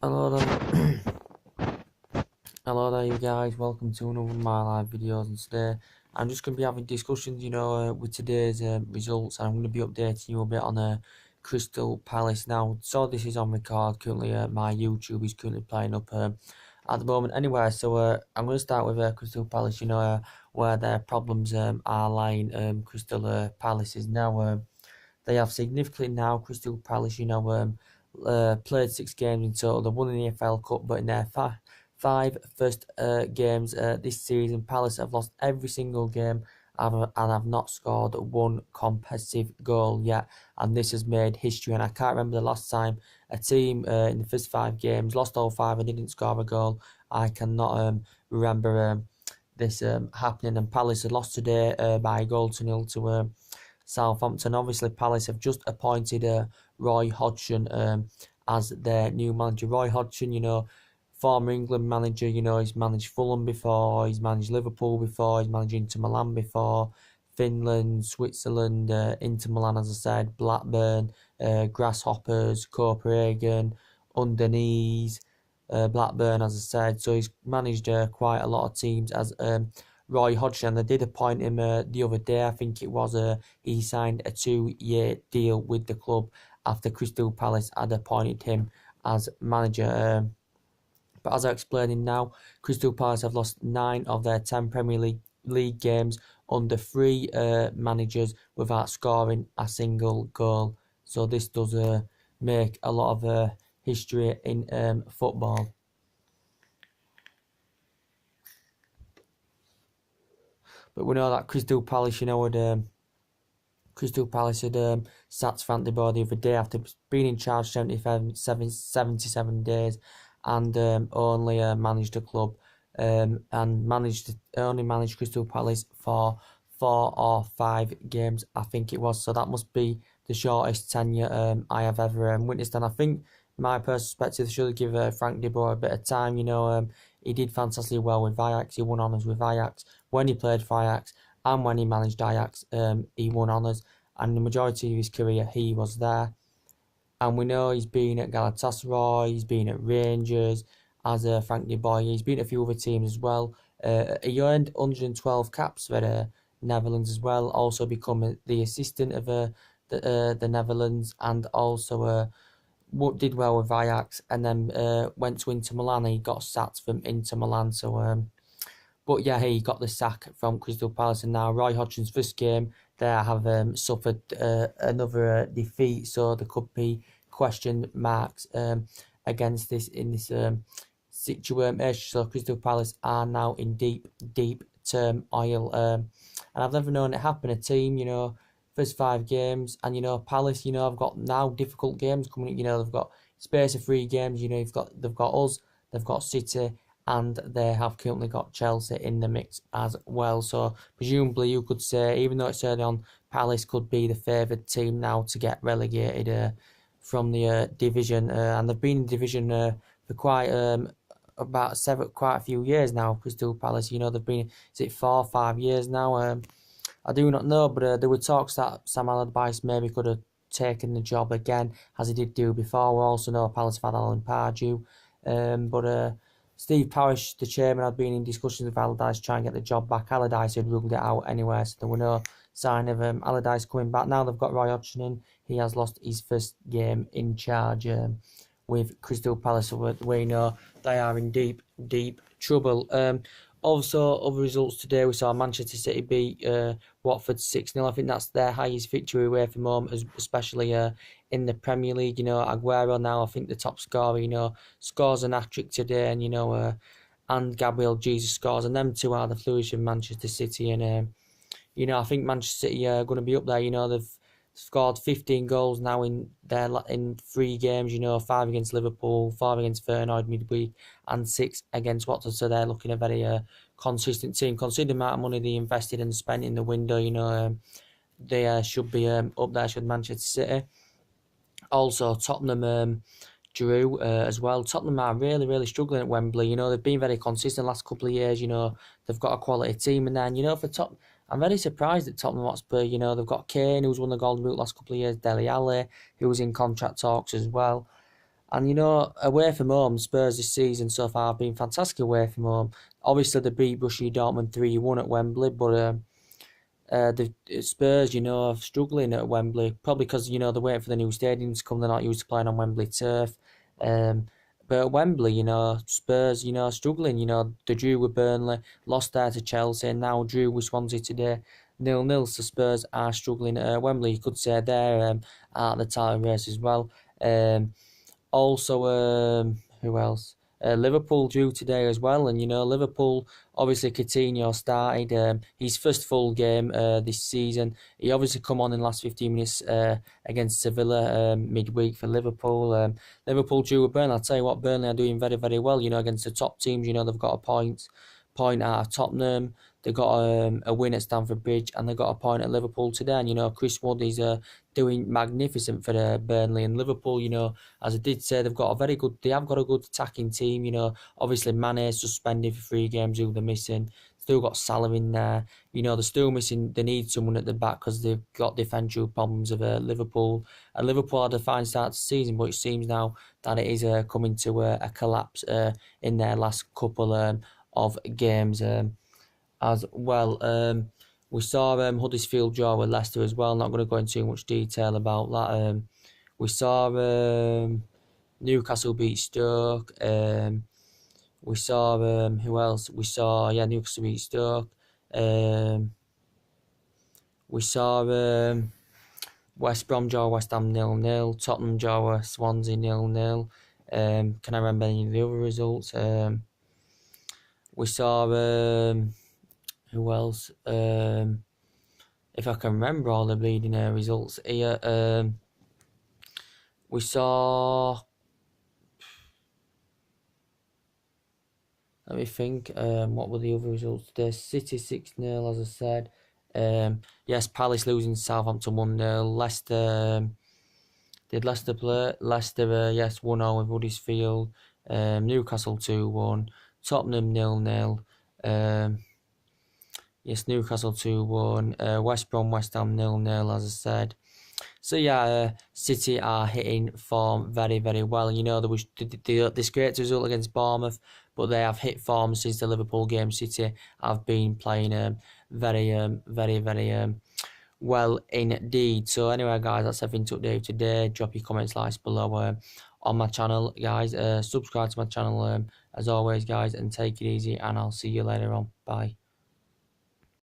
Hello there, hello there you guys, welcome to another of my live videos, and today I'm just going to be having discussions, with today's results, and I'm going to be updating you a bit on Crystal Palace. Now, so this is on record, currently my YouTube is currently playing up at the moment anyway, so I'm going to start with Crystal Palace, where their problems are lying. Crystal Palace is now, they have significantly now, Crystal Palace, played 6 games in total. They won the EFL Cup, but in their five first games this season, Palace have lost every single game and have not scored one competitive goal yet. And this has made history. And I can't remember the last time a team in the first 5 games lost all 5 and didn't score a goal. I cannot remember this happening. And Palace had lost today by a goal to 0 to Southampton. Obviously, Palace have just appointed Roy Hodgson as their new manager. Roy Hodgson, former England manager, he's managed Fulham before, he's managed Liverpool before, he's managed Inter Milan before, Finland, Switzerland, Inter Milan, as I said, Blackburn, Grasshoppers, Copenhagen, Underneath, Blackburn, as I said. So he's managed quite a lot of teams as Roy Hodgson. They did appoint him the other day. I think it was he signed a 2-year deal with the club after Crystal Palace had appointed him as manager. But as I'm explaining now, Crystal Palace have lost 9 of their 10 Premier League games under 3 managers without scoring a single goal. So this does make a lot of history in football. But we know that Crystal Palace, Crystal Palace had sacked Frank de Boer the other day after being in charge 77 days and only managed the club and only managed Crystal Palace for 4 or 5 games, I think it was. So that must be the shortest tenure I have ever witnessed. And I think, my personal perspective, they should give Frank de Boer a bit of time. He did fantastically well with Ajax. He won honours with Ajax when he played for Ajax, and when he managed Ajax, he won honours. And the majority of his career, he was there. And we know he's been at Galatasaray, he's been at Rangers as Frank de Boer. He's been at a few other teams as well. He earned 112 caps for the Netherlands as well. Also become the assistant of the Netherlands, and also did well with Ajax, and then went to Inter Milan. He got sacked from Inter Milan. So, but yeah, he got the sack from Crystal Palace, and now Roy Hodgson's first game they have suffered another defeat. So there could be question marks against this in this situation. So Crystal Palace are now in deep turmoil, and I've never known it happen. A team, first 5 games, and Palace, have got now difficult games coming. They've got space of 3 games. They've got us, they've got City, and they have currently got Chelsea in the mix as well. So presumably you could say, even though it's early on, Palace could be the favoured team now to get relegated from the division, and they've been in division for quite a few years now. Crystal Palace, they've been, is it 4 or 5 years now? I do not know, but there were talks that Sam Allardyce maybe could have taken the job again, as he did do before. We also know Palace have had Alan Pardew, but Steve Parish, the chairman, had been in discussions with Allardyce to try and get the job back. Allardyce had ruled it out anyway, so there were no sign of Allardyce coming back. Now they've got Roy Hodgson in. He has lost his first game in charge with Crystal Palace, so we know they are in deep trouble. Also, other results today, we saw Manchester City beat Watford 6-0. I think that's their highest victory away from home, especially in the Premier League. Aguero now, I think, the top scorer, scores an hat-trick today, and, and Gabriel Jesus scores. And them two are the flourish of Manchester City. And, I think Manchester City are going to be up there. They've scored 15 goals now in 3 games, 5 against Liverpool, 5 against Feyenoord midweek, and 6 against Watford. So they're looking a very consistent team. Considering the amount of money they invested and spent in the window, they should be up there, should Manchester City. Also, Tottenham drew as well. Tottenham are really struggling at Wembley. They've been very consistent the last couple of years. They've got a quality team. And then, for Tottenham, I'm very surprised at Tottenham Hotspur. They've got Kane, who's won the Golden Boot last couple of years, Dele Alli, who was in contract talks as well. And away from home, Spurs this season so far have been fantastic away from home. Obviously, they beat Borussia Dortmund 3-1 at Wembley, but the Spurs, are struggling at Wembley, probably because, they're waiting for the new stadium to come. They're not used to playing on Wembley turf. But at Wembley, Spurs, struggling. They drew with Burnley, lost there to Chelsea, and now drew with Swansea today. 0-0, so Spurs are struggling at Wembley. You could say they're out of the title race as well. Also, who else? Liverpool drew today as well, and Liverpool, obviously Coutinho started his first full game this season. He obviously come on in the last 15 minutes against Sevilla midweek for Liverpool. Liverpool drew with Burnley. I'll tell you what, Burnley are doing very, very well. Against the top teams. They've got a point out of Tottenham. They got a win at Stamford Bridge, and they got a point at Liverpool today. And Chris Wood is doing magnificent for Burnley and Liverpool. As I did say, they have got a good attacking team. Obviously Mane is suspended for 3 games. Who they're missing? Still got Salah in there. They're still missing. They need someone at the back because they've got defensive problems of Liverpool. And Liverpool had a fine start to the season, but it seems now that it is coming to a collapse in their last couple of games. As well. We saw Huddersfield draw with Leicester as well. Not going to go into too much detail about that. We saw Newcastle beat Stoke. We saw who else? We saw Newcastle beat Stoke. We saw West Brom draw West Ham 0-0. Tottenham draw Swansea 0-0. Can I remember any of the other results? We saw who else? If I can remember all the bleeding results here, we saw. Let me think. What were the other results today? City 6-0, as I said. Yes, Palace losing Southampton 1-0. Leicester. Did Leicester play? Leicester, yes, 1-0 with Huddersfield. Newcastle 2-1. Tottenham 0-0. Yes, Newcastle 2-1. West Brom, West Ham 0-0, as I said. So City are hitting form very, very well. There was this great result against Bournemouth, but they have hit form since the Liverpool game. City have been playing very, very, very well indeed. So anyway, guys, that's everything to update today. Drop your comments, likes below on my channel, guys. Subscribe to my channel as always, guys, and take it easy. And I'll see you later on. Bye.